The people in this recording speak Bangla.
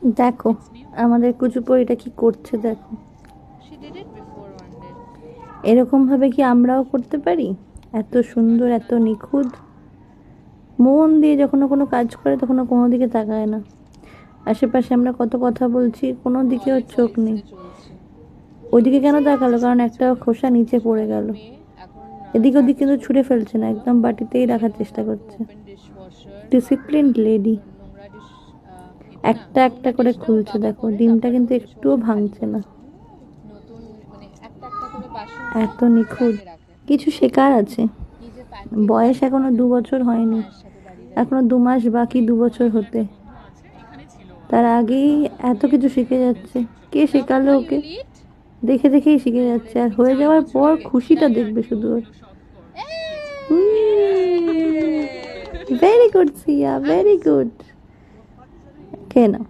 দেখো আমাদের কুচুপড়িটা কি করছে, দেখো। এরকম ভাবে কি আমরাও করতে পারি? এত সুন্দর, এত নিখুঁত, মন দিয়ে যখন ও কোনো কাজ করে তখন ও কোনো দিকে তাকায় না। আশেপাশে আমরা কত কথা বলছি, কোনো দিকে ওর চোখ নেই। ওইদিকে কেন তাকালো? কারণ একটা খোসা নিচে পড়ে গেল। এদিক ওদিক কিন্তু ছুঁড়ে ফেলছে না, একদম বাটিতেই রাখার চেষ্টা করছে। Discipline lady. একটা একটা করে খুলছে, দেখো ডিমটা কিন্তু একটুও ভাঙছে না। এত নিখুঁত। কিছু শেখার আছে। বয়স এখনো 2 বছর হয়নি, এখনো 2 মাস বাকি 2 বছর হতে। তার আগেই এত কিছু শিখে যাচ্ছে। কে শেখালো ওকে? দেখে দেখেই শিখে যাচ্ছে, আর হয়ে যাওয়ার পর খুশিটা দেখবে শুধু ওর। ভেরি গুড সিয়া, ভেরি গুড। খেয়ে নাও।